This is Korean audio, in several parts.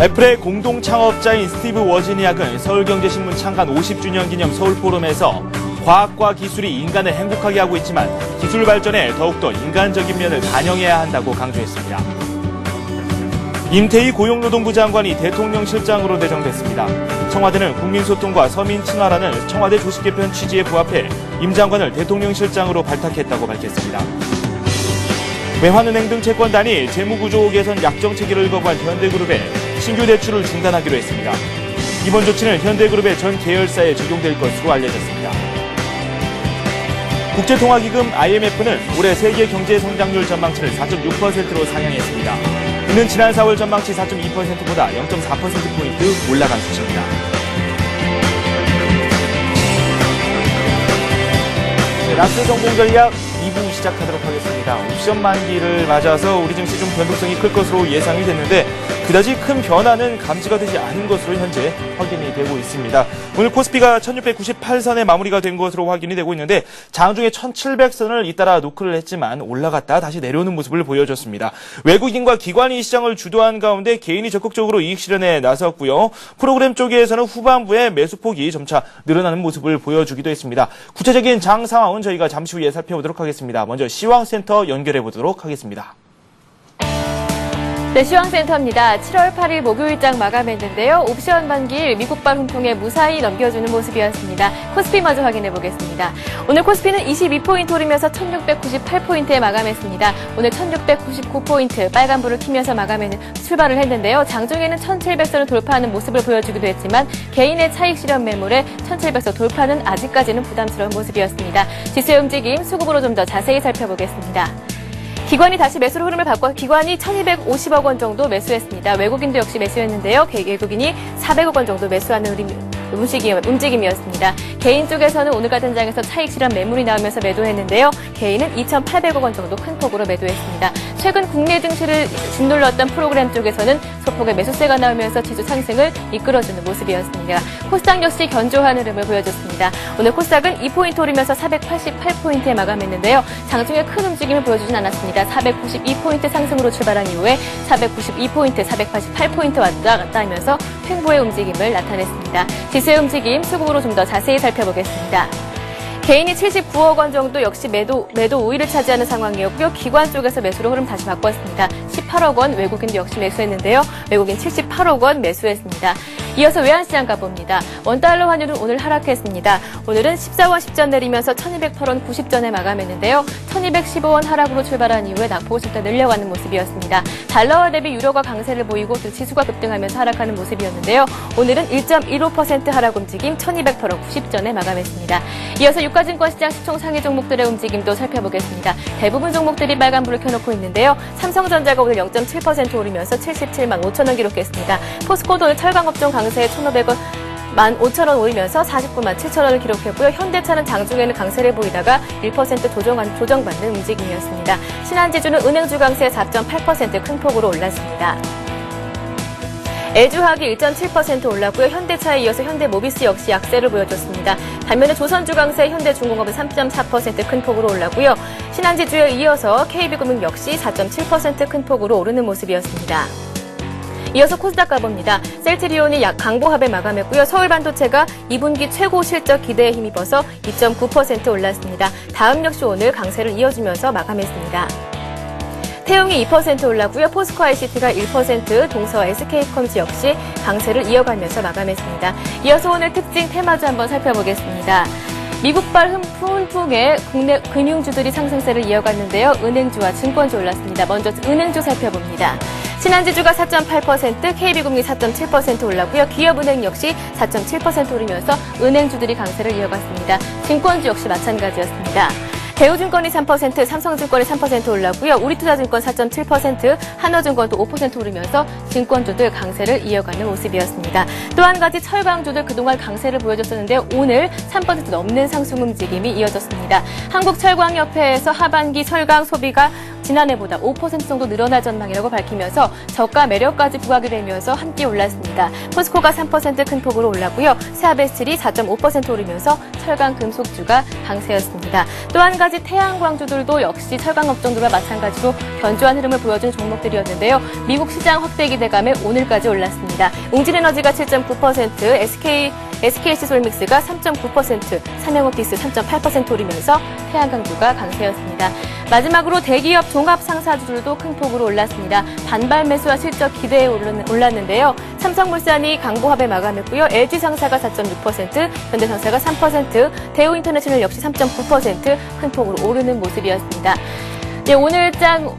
애플의 공동 창업자인 스티브 워즈니악은 서울경제신문 창간 50주년 기념 서울포럼에서 과학과 기술이 인간을 행복하게 하고 있지만 기술 발전에 더욱더 인간적인 면을 반영해야 한다고 강조했습니다. 임태희 고용노동부 장관이 대통령 실장으로 내정됐습니다. 청와대는 국민소통과 서민 친화라는 청와대 조직 개편 취지에 부합해 임 장관을 대통령 실장으로 발탁했다고 밝혔습니다. 외환은행 등 채권단이 재무구조 개선 약정체계를 거부한 현대그룹에 신규 대출을 중단하기로 했습니다. 이번 조치는 현대그룹의 전 계열사에 적용될 것으로 알려졌습니다. 국제통화기금 IMF는 올해 세계 경제 성장률 전망치를 4.6%로 상향했습니다. 이는 지난 4월 전망치 4.2%보다 0.4%포인트 올라간 수치입니다. 라스 성공 전략 2부 시작하도록 하겠습니다. 옵션 만기를 맞아서 우리 증시 좀 변동성이 클 것으로 예상이 됐는데 그다지 큰 변화는 감지가 되지 않은 것으로 현재 확인이 되고 있습니다. 오늘 코스피가 1698선에 마무리가 된 것으로 확인이 되고 있는데 장중에 1700선을 잇따라 노크를 했지만 올라갔다 다시 내려오는 모습을 보여줬습니다. 외국인과 기관이 시장을 주도한 가운데 개인이 적극적으로 이익 실현에 나섰고요. 프로그램 쪽에서는 후반부에 매수폭이 점차 늘어나는 모습을 보여주기도 했습니다. 구체적인 장 상황은 저희가 잠시 후에 살펴보도록 하겠습니다. 먼저 시황센터 연결해 보도록 하겠습니다. 네, 시황센터입니다. 7월 8일 목요일장 마감했는데요. 옵션 반기일 미국발 훈풍에 무사히 넘겨주는 모습이었습니다. 코스피 마저 확인해 보겠습니다. 오늘 코스피는 22포인트 오르면서 1698포인트에 마감했습니다. 오늘 1699포인트 빨간불을 켜면서 출발을 했는데요. 장중에는 1700선을 돌파하는 모습을 보여주기도 했지만 개인의 차익 실현 매물에 1700선 돌파는 아직까지는 부담스러운 모습이었습니다. 지수의 움직임 수급으로 좀 더 자세히 살펴보겠습니다. 기관이 다시 매수로 흐름을 바꿔 기관이 1250억 원 정도 매수했습니다. 외국인도 역시 매수했는데요. 외국인이 400억 원 정도 매수하는 움직임이었습니다. 개인 쪽에서는 오늘 같은 장에서 차익 실현 매물이 나오면서 매도했는데요. 개인은 2,800억 원 정도 큰 폭으로 매도했습니다. 최근 국내 증시를 짓눌렀던 프로그램 쪽에서는 소폭의 매수세가 나오면서 지수 상승을 이끌어주는 모습이었습니다. 코스닥 역시 견조한 흐름을 보여줬습니다. 오늘 코스닥은 2포인트 오르면서 488포인트에 마감했는데요. 장중에 큰 움직임을 보여주진 않았습니다. 492포인트 상승으로 출발한 이후에 492포인트, 488포인트 왔다 갔다 하면서 횡보의 움직임을 나타냈습니다. 지수의 움직임 수급으로 좀 더 자세히 살펴보겠습니다. 개인이 79억 원 정도 역시 매도 우위를 차지하는 상황이었고요. 기관 쪽에서 매수로 흐름 다시 바꿨습니다. 18억 원 외국인도 역시 매수했는데요. 외국인 78억 원 매수했습니다. 이어서 외환시장 가봅니다. 원달러 환율은 오늘 하락했습니다. 오늘은 14원 10전 내리면서 1208원 90전에 마감했는데요. 1215원 하락으로 출발한 이후에 낙폭을 좀 더 늘려가는 모습이었습니다. 달러와 대비 유로가 강세를 보이고 또 지수가 급등하면서 하락하는 모습이었는데요. 오늘은 1.15% 하락 움직임 1208원 90전에 마감했습니다. 이어서 유가증권 시장 시총 상위 종목들의 움직임도 살펴보겠습니다. 대부분 종목들이 빨간불을 켜놓고 있는데요. 삼성전자가 오늘 0.7% 오르면서 77만 5천 원 기록했습니다. 포스코도 오늘 철강업종 강세에 1,500원 15,000원 오르면서 49만 7천 원을 기록했고요. 현대차는 장중에는 강세를 보이다가 1% 조정받는 움직임이었습니다. 신한지주는 은행주 강세에 4.8% 큰 폭으로 올랐습니다. LG화학이 1.7% 올랐고요. 현대차에 이어서 현대모비스 역시 약세를 보여줬습니다. 반면에 조선주 강세 현대중공업은 3.4% 큰 폭으로 올랐고요. 신한지주에 이어서 KB금융 역시 4.7% 큰 폭으로 오르는 모습이었습니다. 이어서 코스닥 가봅니다. 셀트리온이 강보합에 마감했고요. 서울반도체가 2분기 최고 실적 기대에 힘입어서 2.9% 올랐습니다. 다음 역시 오늘 강세를 이어주면서 마감했습니다. 태용이 2% 올랐고요. 포스코 ICT가 1%, 동서 SK컴즈 역시 강세를 이어가면서 마감했습니다. 이어서 오늘 특징 테마주 한번 살펴보겠습니다. 미국발 훈풍에 국내 금융주들이 상승세를 이어갔는데요. 은행주와 증권주 올랐습니다. 먼저 은행주 살펴봅니다. 신한지주가 4.8%, KB금융이 4.7% 올랐고요. 기업은행 역시 4.7% 오르면서 은행주들이 강세를 이어갔습니다. 증권주 역시 마찬가지였습니다. 대우증권이 3%, 삼성증권이 3% 올랐고요. 우리투자증권 4.7%, 한화증권도 5% 오르면서 증권주들 강세를 이어가는 모습이었습니다. 또 한 가지 철강주들 그동안 강세를 보여줬었는데요. 오늘 3% 넘는 상승 움직임이 이어졌습니다. 한국철광협회에서 하반기 철강 소비가 지난해보다 5% 정도 늘어날 전망이라고 밝히면서 저가 매력까지 부각이 되면서 함께 올랐습니다. 포스코가 3% 큰 폭으로 올랐고요. 세아베스틸이 4.5% 오르면서 철강 금속주가 강세였습니다. 또 한 가지 태양광주들도 역시 철강 업종들과 마찬가지로 견조한 흐름을 보여준 종목들이었는데요. 미국 시장 확대 기대감에 오늘까지 올랐습니다. 웅진에너지가 7.9%, SKC솔믹스가 3.9%, 삼양옵틱스 3.8% 오르면서 태양광주가 강세였습니다. 마지막으로 대기업 종합 상사주들도 큰 폭으로 올랐습니다. 반발 매수와 실적 기대에 올랐는데요. 삼성물산이 강보합에 마감했고요. LG상사가 4.6%, 현대상사가 3%, 대우인터내셔널 역시 3.9% 큰 폭으로 오르는 모습이었습니다. 예, 오늘장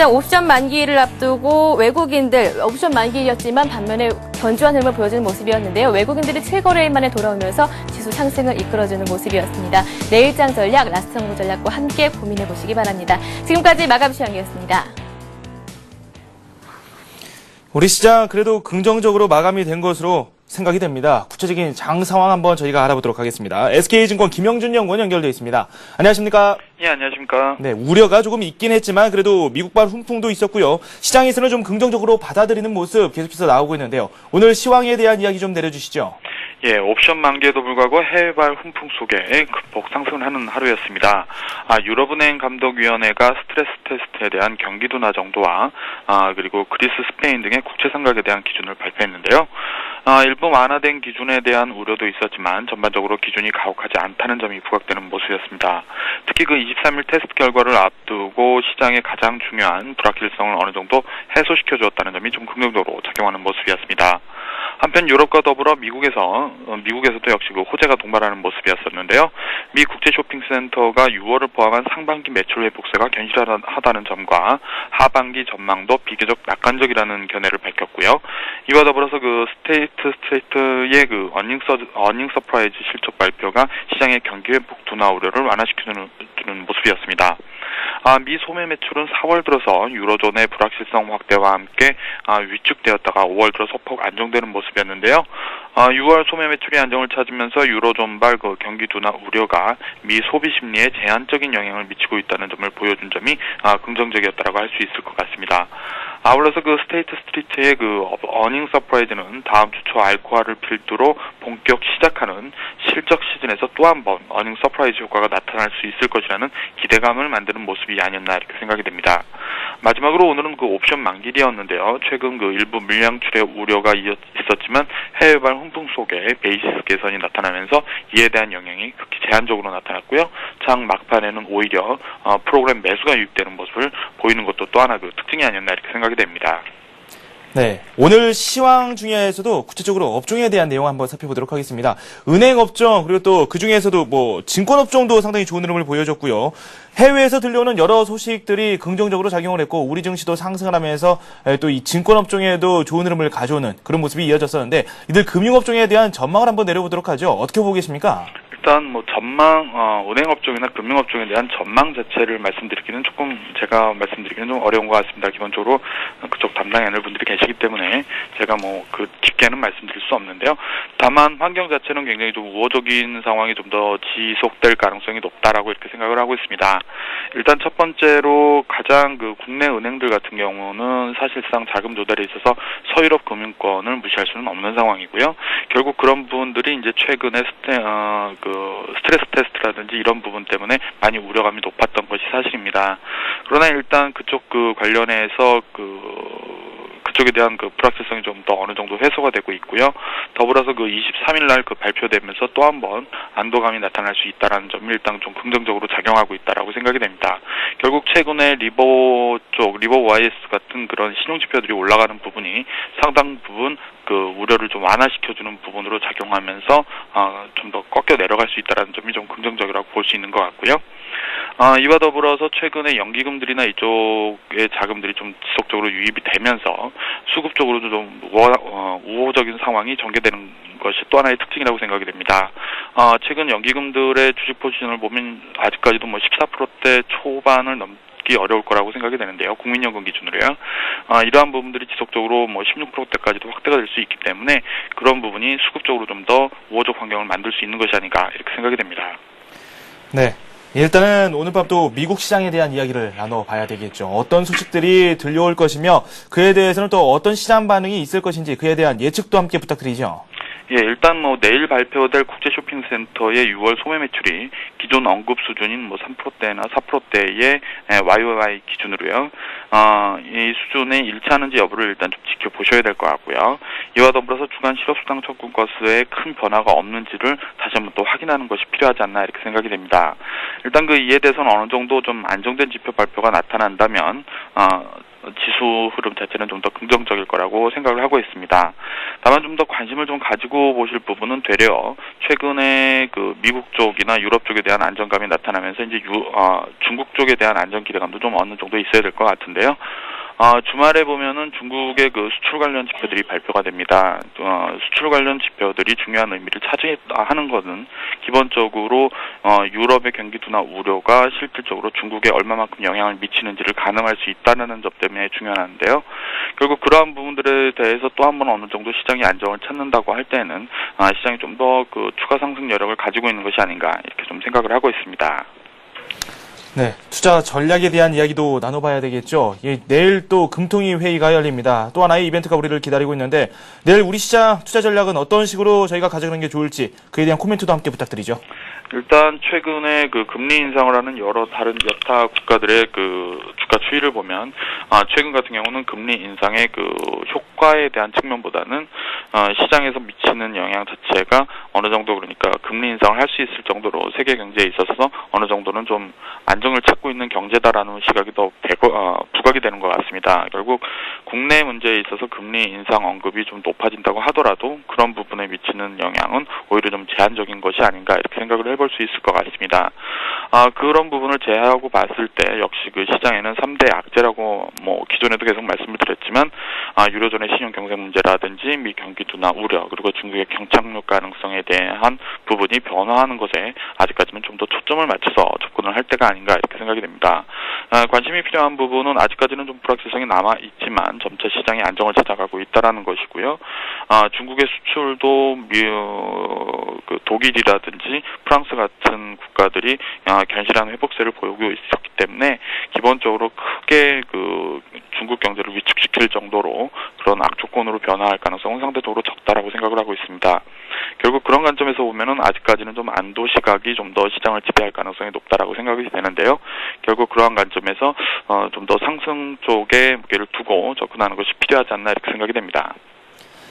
옵션 만기를 앞두고 외국인들, 옵션 만기였지만 반면에 견조한 흐름을 보여주는 모습이었는데요. 외국인들이 7거래일 만에 돌아오면서 지수 상승을 이끌어주는 모습이었습니다. 내일장 전략, 라스정보 전략과 함께 고민해 보시기 바랍니다. 지금까지 마감 시황이었습니다. 우리 시장 그래도 긍정적으로 마감이 된 것으로 생각이 됩니다. 구체적인 장 상황 한번 저희가 알아보도록 하겠습니다. SK증권 김영준 연구원 연결되어 있습니다. 안녕하십니까? 예, 안녕하십니까? 네, 우려가 조금 있긴 했지만 그래도 미국발 훈풍도 있었고요. 시장에서는 좀 긍정적으로 받아들이는 모습 계속해서 나오고 있는데요. 오늘 시황에 대한 이야기 좀 내려주시죠. 예, 옵션 만기에도 불구하고 해외발 훈풍 속에 극복 상승을 하는 하루였습니다. 유럽은행 감독위원회가 스트레스 테스트에 대한 경기 둔화 정도와 그리고 그리스, 스페인 등의 국채 상각에 대한 기준을 발표했는데요. 일부 완화된 기준에 대한 우려도 있었지만 전반적으로 기준이 가혹하지 않다는 점이 부각되는 모습이었습니다. 특히 그 23일 테스트 결과를 앞두고 시장의 가장 중요한 불확실성을 어느 정도 해소시켜 주었다는 점이 좀 긍정적으로 작용하는 모습이었습니다. 한편 유럽과 더불어 미국에서도 역시 그 호재가 동반하는 모습이었었는데요. 미 국제 쇼핑센터가 6월을 포함한 상반기 매출 회복세가 견실하다는 점과 하반기 전망도 비교적 낙관적이라는 견해를 밝혔고요. 이와 더불어서 그 스트레이트의 그 어닝 서프라이즈 실적 발표가 시장의 경기 회복 둔화 우려를 완화시켜주는 모습이었습니다. 미 소매 매출은 4월 들어서 유로존의 불확실성 확대와 함께 위축되었다가 5월 들어 소폭 안정되는 모습이었는데요. 6월 소매 매출이 안정을 찾으면서 유로존발 그 경기 둔화 우려가 미 소비 심리에 제한적인 영향을 미치고 있다는 점을 보여준 점이 긍정적이었다라고 할 수 있을 것 같습니다. 아울러서 그 스테이트 스트리트의 그 어닝 서프라이즈는 다음 주 초 알코올을 필두로 본격 시작하는 실적 시즌에서 또 한 번 어닝 서프라이즈 효과가 나타날 수 있을 것이라는 기대감을 만드는 모습이 아니었나 이렇게 생각이 됩니다. 마지막으로 오늘은 그 옵션 만기일이었는데요. 최근 그 일부 물량출의 우려가 있었지만 해외발 훈풍 속에 베이시스 개선이 나타나면서 이에 대한 영향이 극히 제한적으로 나타났고요. 장 막판에는 오히려 프로그램 매수가 유입되는 모습을 보이는 것도 또 하나 그 특징이 아니었나 이렇게 생각이 됩니다. 네, 오늘 시황 중에서도 구체적으로 업종에 대한 내용 한번 살펴보도록 하겠습니다. 은행 업종 그리고 또 그 중에서도 뭐 증권 업종도 상당히 좋은 흐름을 보여줬고요. 해외에서 들려오는 여러 소식들이 긍정적으로 작용을 했고 우리 증시도 상승을 하면서 또 이 증권 업종에도 좋은 흐름을 가져오는 그런 모습이 이어졌었는데 이들 금융 업종에 대한 전망을 한번 내려보도록 하죠. 어떻게 보고 계십니까? 일단 뭐 은행 업종이나 금융 업종에 대한 전망 자체를 말씀드리기는 조금 제가 말씀드리기는 좀 어려운 것 같습니다. 기본적으로 그쪽 담당 애널분들이 계시기 때문에 제가 뭐 그 깊게는 말씀드릴 수 없는데요. 다만 환경 자체는 굉장히 좀 우호적인 상황이 좀 더 지속될 가능성이 높다라고 이렇게 생각을 하고 있습니다. 일단 첫 번째로 가장 그 국내 은행들 같은 경우는 사실상 자금 조달에 있어서 서유럽 금융권을 무시할 수는 없는 상황이고요. 결국 그런 부분들이 이제 최근에 스트레스 테스트라든지 이런 부분 때문에 많이 우려감이 높았던 것이 사실입니다. 그러나 일단 그쪽 그 관련해서 그쪽에 대한 그 불확실성이 좀 더 어느 정도 해소가 되고 있고요. 더불어서 그 23일 날 그 발표되면서 또 한 번 안도감이 나타날 수 있다라는 점이 일단 좀 긍정적으로 작용하고 있다라고 생각이 됩니다. 결국 최근에 리버 YS 같은 그런 신용지표들이 올라가는 부분이 상당 부분 그 우려를 좀 완화시켜주는 부분으로 작용하면서 좀 더 꺾여 내려갈 수 있다라는 점이 좀 긍정적이라고 볼 수 있는 것 같고요. 이와 더불어서 최근에 연기금들이나 이쪽의 자금들이 좀 지속적으로 유입이 되면서 수급 쪽으로도 좀 우호적인 상황이 전개되는 것이 또 하나의 특징이라고 생각이 됩니다. 최근 연기금들의 주식 포지션을 보면 아직까지도 뭐 14%대 초반을 넘기 어려울 거라고 생각이 되는데요. 국민연금 기준으로요. 이러한 부분들이 지속적으로 뭐 16%대까지도 확대가 될 수 있기 때문에 그런 부분이 수급적으로 좀 더 우호적 환경을 만들 수 있는 것이 아닌가 이렇게 생각이 됩니다. 네. 일단은 오늘 밤도 미국 시장에 대한 이야기를 나눠봐야 되겠죠. 어떤 소식들이 들려올 것이며 그에 대해서는 또 어떤 시장 반응이 있을 것인지 그에 대한 예측도 함께 부탁드리죠. 예, 일단 내일 발표될 국제 쇼핑센터의 6월 소매 매출이 기존 언급 수준인 3%대나 4%대의 YOY 기준으로요. 이 수준에 일치하는지 여부를 일단 좀 지켜보셔야 될 것 같고요. 이와 더불어서 주간 실업수당 청구 건수에 큰 변화가 없는지를 다시 한번 또 확인하는 것이 필요하지 않나 이렇게 생각이 됩니다. 일단 이에 대해서는 어느 정도 좀 안정된 지표 발표가 나타난다면 지수 흐름 자체는 좀 더 긍정적일 거라고 생각을 하고 있습니다. 다만 좀 더 관심을 좀 가지고 보실 부분은 되려 최근에 미국 쪽이나 유럽 쪽에 대한 안정감이 나타나면서 이제 중국 쪽에 대한 안정 기대감도 좀 어느 정도 있어야 될 것 같은데요. 주말에 보면은 중국의 수출 관련 지표들이 발표가 됩니다. 수출 관련 지표들이 중요한 의미를 차지하는 것은 기본적으로 유럽의 경기 둔화 우려가 실질적으로 중국에 얼마만큼 영향을 미치는지를 가늠할 수 있다는 점 때문에 중요한데요. 결국 그러한 부분들에 대해서 또 한 번 어느 정도 시장이 안정을 찾는다고 할 때는 시장이 좀 더 추가 상승 여력을 가지고 있는 것이 아닌가 이렇게 좀 생각을 하고 있습니다. 네, 투자 전략에 대한 이야기도 나눠봐야 되겠죠. 내일 또 금통위 회의가 열립니다. 또 하나의 이벤트가 우리를 기다리고 있는데 내일 우리 시장 투자 전략은 어떤 식으로 저희가 가져가는 게 좋을지 그에 대한 코멘트도 함께 부탁드리죠. 일단 최근에 금리 인상을 하는 여러 다른 여타 국가들의 주가 추이를 보면 최근 같은 경우는 금리 인상의 효과에 대한 측면보다는 시장에서 미치는 영향 자체가 어느 정도 그러니까 금리 인상을 할 수 있을 정도로 세계 경제에 있어서 어느 정도는 좀 안정을 찾고 있는 경제다라는 시각이 더 부각이 되는 것 같습니다. 결국 국내 문제에 있어서 금리 인상 언급이 좀 높아진다고 하더라도 그런 부분에 미치는 영향은 오히려 좀 제한적인 것이 아닌가 이렇게 생각을 해볼 수 있을 것 같습니다. 그런 부분을 제외하고 봤을 때 역시 시장에는 3대 악재라고 기존에도 계속 말씀을 드렸지만 유로존의 신용 경색 문제라든지 미 경기 둔화 우려 그리고 중국의 경착륙 가능성에 대한 부분이 변화하는 것에 아직까지는 좀 더 초점을 맞춰서 접근을 할 때가 아닌가 이렇게 생각이 됩니다. 관심이 필요한 부분은 아직까지는 좀 불확실성이 남아 있지만 점차 시장이 안정을 찾아가고 있다라는 것이고요. 중국의 수출도 독일이라든지 프랑스 같은 국가들이 견실한 회복세를 보이고 있었기 때문에 기본적으로 크게 중국 경제를 위축시킬 정도로 그런 악조건으로 변화할 가능성은 상대적으로 적다라고 생각을 하고 있습니다. 결국 그런 관점에서 보면은 아직까지는 좀 안도 시각이 좀 더 시장을 지배할 가능성이 높다라고 생각이 되는데요. 결국 그러한 관점에서 좀 더 상승 쪽에 무게를 두고 접근하는 것이 필요하지 않나 이렇게 생각이 됩니다.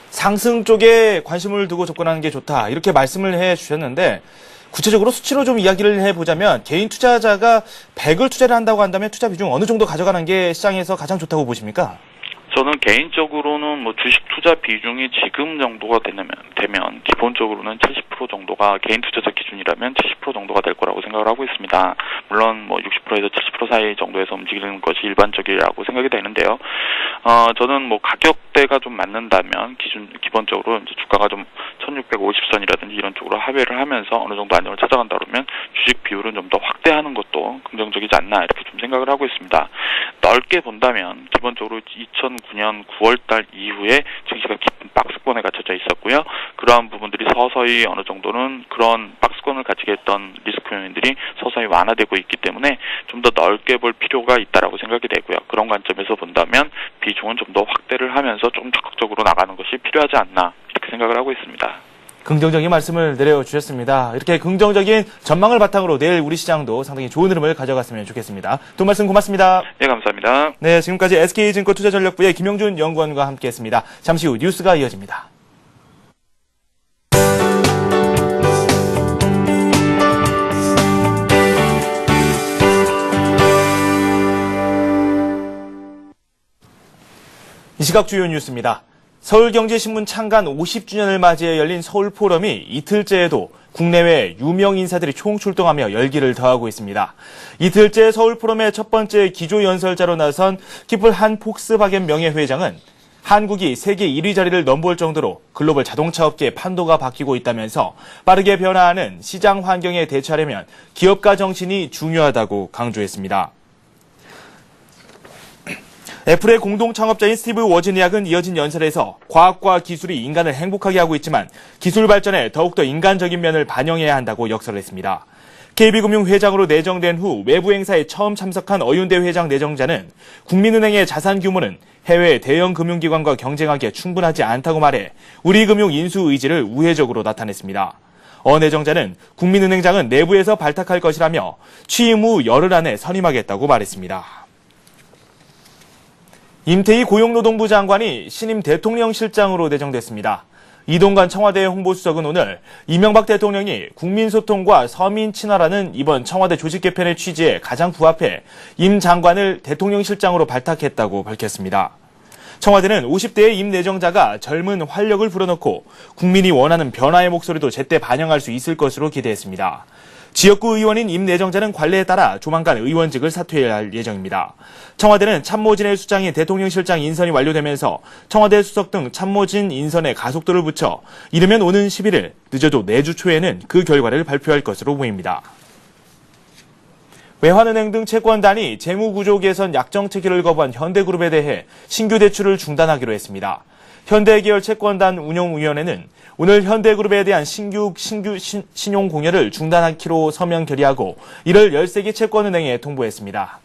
상승 쪽에 관심을 두고 접근하는 게 좋다 이렇게 말씀을 해주셨는데 구체적으로 수치로 좀 이야기를 해보자면 개인 투자자가 100을 투자를 한다고 한다면 투자 비중 어느 정도 가져가는 게 시장에서 가장 좋다고 보십니까? 저는 개인적으로는 주식 투자 비중이 지금 정도가 되면 기본적으로는 70% 정도가 개인 투자자 기준이라면 70% 정도가 될 거라고 생각을 하고 있습니다. 물론 60%에서 70% 사이 정도에서 움직이는 것이 일반적이라고 생각이 되는데요. 저는 가격대가 좀 맞는다면 기본적으로 이제 주가가 좀 1650선이라든지 이런 쪽으로 하회를 하면서 어느 정도 안정을 찾아간다 그러면 주식 비율은 좀 더 확대하는 것도 긍정적이지 않나 이렇게 좀 생각을 하고 있습니다. 넓게 본다면 기본적으로 2009년 9월달 이후에 증시가 깊은 박스권에 갇혀져 있었고요. 그러한 부분들이 서서히 어느 정도는 그런 박스권을 갇히게 했던 리스크 요인들이 서서히 완화되고 있기 때문에 좀 더 넓게 볼 필요가 있다라고 생각이 되고요. 그런 관점에서 본다면 비중은 좀 더 확대를 하면서 좀 적극적으로 나가는 것이 필요하지 않나 이렇게 생각을 하고 있습니다. 긍정적인 말씀을 내려주셨습니다. 이렇게 긍정적인 전망을 바탕으로 내일 우리 시장도 상당히 좋은 흐름을 가져갔으면 좋겠습니다. 또 말씀 고맙습니다. 네, 감사합니다. 네, 지금까지 SK증권 투자전략부의 김영준 연구원과 함께했습니다. 잠시 후 뉴스가 이어집니다. 이 시각 주요 뉴스입니다. 서울경제신문 창간 50주년을 맞이해 열린 서울포럼이 이틀째에도 국내외 유명 인사들이 총출동하며 열기를 더하고 있습니다. 이틀째 서울포럼의 첫 번째 기조연설자로 나선 키플 한 폭스바겐 명예회장은 한국이 세계 1위 자리를 넘볼 정도로 글로벌 자동차 업계의 판도가 바뀌고 있다면서 빠르게 변화하는 시장 환경에 대처하려면 기업가 정신이 중요하다고 강조했습니다. 애플의 공동 창업자인 스티브 워즈니악은 이어진 연설에서 과학과 기술이 인간을 행복하게 하고 있지만 기술 발전에 더욱더 인간적인 면을 반영해야 한다고 역설했습니다. KB금융 회장으로 내정된 후 외부 행사에 처음 참석한 어윤대 회장 내정자는 국민은행의 자산 규모는 해외 대형 금융기관과 경쟁하기에 충분하지 않다고 말해 우리 금융 인수 의지를 우회적으로 나타냈습니다. 어 내정자는 국민은행장은 내부에서 발탁할 것이라며 취임 후 열흘 안에 선임하겠다고 말했습니다. 임태희 고용노동부 장관이 신임 대통령실장으로 내정됐습니다. 이동관 청와대 홍보수석은 오늘 이명박 대통령이 국민소통과 서민 친화라는 이번 청와대 조직 개편의 취지에 가장 부합해 임 장관을 대통령실장으로 발탁했다고 밝혔습니다. 청와대는 50대의 임 내정자가 젊은 활력을 불어넣고 국민이 원하는 변화의 목소리도 제때 반영할 수 있을 것으로 기대했습니다. 지역구 의원인 임 내정자는 관례에 따라 조만간 의원직을 사퇴할 예정입니다. 청와대는 참모진의 수장이 대통령실장 인선이 완료되면서 청와대 수석 등 참모진 인선에 가속도를 붙여 이르면 오는 11일, 늦어도 내주 초에는 그 결과를 발표할 것으로 보입니다. 외환은행 등 채권단이 재무구조 개선 약정 체결을 거부한 현대그룹에 대해 신규 대출을 중단하기로 했습니다. 현대계열 채권단 운용위원회는 오늘 현대그룹에 대한 신규 신용 공여를 중단하기로 서면 결의하고 이를 13개 채권은행에 통보했습니다.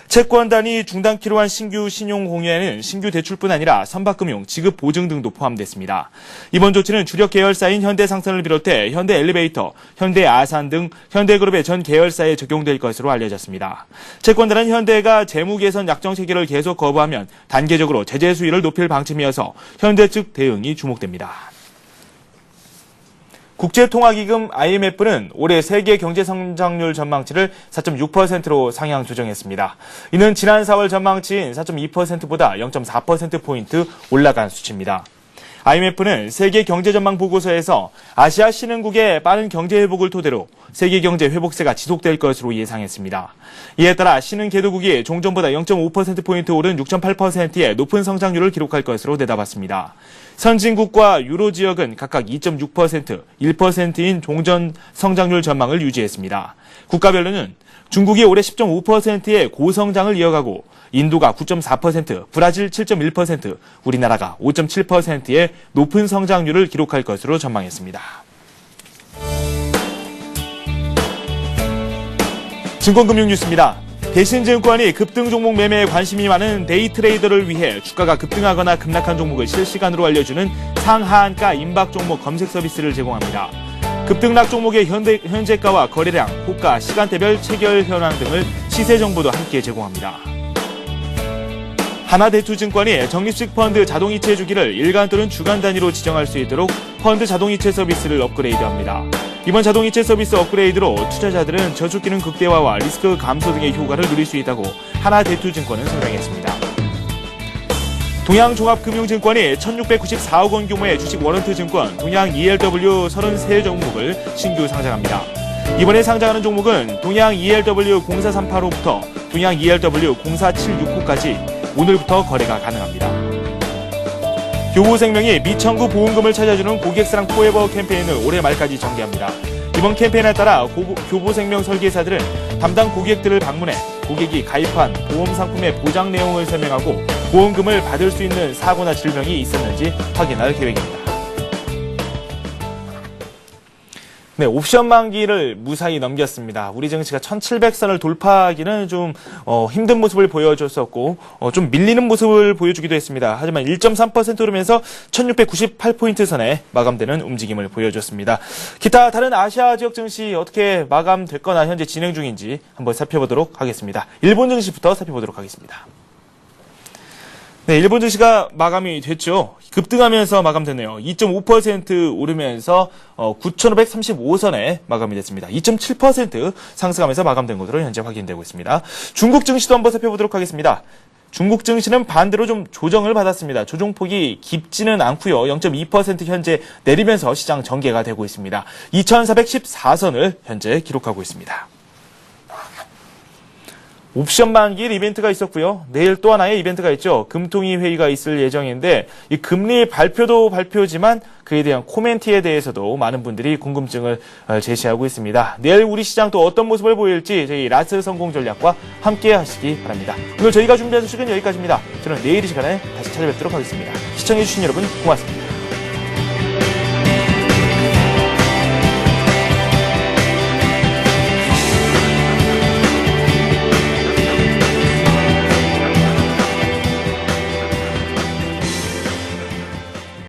채권단이 중단키로 한 신규 신용 공여에는 신규 대출뿐 아니라 선박금융, 지급 보증 등도 포함됐습니다. 이번 조치는 주력 계열사인 현대상선을 비롯해 현대엘리베이터, 현대아산 등 현대그룹의 전 계열사에 적용될 것으로 알려졌습니다. 채권단은 현대가 재무 개선 약정 체결을 계속 거부하면 단계적으로 제재 수위를 높일 방침이어서 현대 측 대응이 주목됩니다. 국제통화기금 IMF는 올해 세계 경제 성장률 전망치를 4.6%로 상향 조정했습니다. 이는 지난 4월 전망치인 4.2%보다 0.4%포인트 올라간 수치입니다. IMF는 세계 경제 전망 보고서에서 아시아 신흥국의 빠른 경제 회복을 토대로 세계 경제 회복세가 지속될 것으로 예상했습니다. 이에 따라 신흥 개도국이 종전보다 0.5%포인트 오른 6.8%의 높은 성장률을 기록할 것으로 내다봤습니다. 선진국과 유로 지역은 각각 2.6%, 1%인 종전 성장률 전망을 유지했습니다. 국가별로는 중국이 올해 10.5%의 고성장을 이어가고 인도가 9.4%, 브라질 7.1%, 우리나라가 5.7%의 높은 성장률을 기록할 것으로 전망했습니다. 증권금융 뉴스입니다. 대신증권이 급등 종목 매매에 관심이 많은 데이 트레이더를 위해 주가가 급등하거나 급락한 종목을 실시간으로 알려주는 상하한가 임박 종목 검색 서비스를 제공합니다. 급등락 종목의 현재가와 거래량, 호가, 시간대별 체결 현황 등을 시세 정보도 함께 제공합니다. 하나대투증권이 적립식 펀드 자동이체 주기를 일간 또는 주간 단위로 지정할 수 있도록 펀드 자동이체 서비스를 업그레이드합니다. 이번 자동이체 서비스 업그레이드로 투자자들은 저축 기능 극대화와 리스크 감소 등의 효과를 누릴 수 있다고 하나대투증권은 설명했습니다. 동양종합금융증권이 1694억 원 규모의 주식 워런트 증권 동양 ELW 33 종목을 신규 상장합니다. 이번에 상장하는 종목은 동양 ELW 0438호부터 동양 ELW 0476호까지 오늘부터 거래가 가능합니다. 교보생명이 미청구 보험금을 찾아주는 고객사랑 포에버 캠페인을 올해 말까지 전개합니다. 이번 캠페인에 따라 교보생명 설계사들은 담당 고객들을 방문해 고객이 가입한 보험 상품의 보장 내용을 설명하고 보험금을 받을 수 있는 사고나 질병이 있었는지 확인할 계획입니다. 네, 옵션 만기를 무사히 넘겼습니다. 우리 증시가 1700선을 돌파하기는 좀 힘든 모습을 보여줬었고 좀 밀리는 모습을 보여주기도 했습니다. 하지만 1.3% 오르면서 1698포인트 선에 마감되는 움직임을 보여줬습니다. 기타 다른 아시아 지역 증시 어떻게 마감됐거나 현재 진행 중인지 한번 살펴보도록 하겠습니다. 일본 증시부터 살펴보도록 하겠습니다. 네, 일본 증시가 마감이 됐죠. 급등하면서 마감됐네요. 2.5% 오르면서 9,535선에 마감이 됐습니다. 2.7% 상승하면서 마감된 것으로 현재 확인되고 있습니다. 중국 증시도 한번 살펴보도록 하겠습니다. 중국 증시는 반대로 좀 조정을 받았습니다. 조정폭이 깊지는 않고요. 0.2% 현재 내리면서 시장 전개가 되고 있습니다. 2,414선을 현재 기록하고 있습니다. 옵션 만기일 이벤트가 있었고요. 내일 또 하나의 이벤트가 있죠. 금통위 회의가 있을 예정인데 이 금리 발표도 발표지만 그에 대한 코멘트에 대해서도 많은 분들이 궁금증을 제시하고 있습니다. 내일 우리 시장 또 어떤 모습을 보일지 저희 라스 성공 전략과 함께 하시기 바랍니다. 오늘 저희가 준비한 소식은 여기까지입니다. 저는 내일 이 시간에 다시 찾아뵙도록 하겠습니다. 시청해주신 여러분 고맙습니다.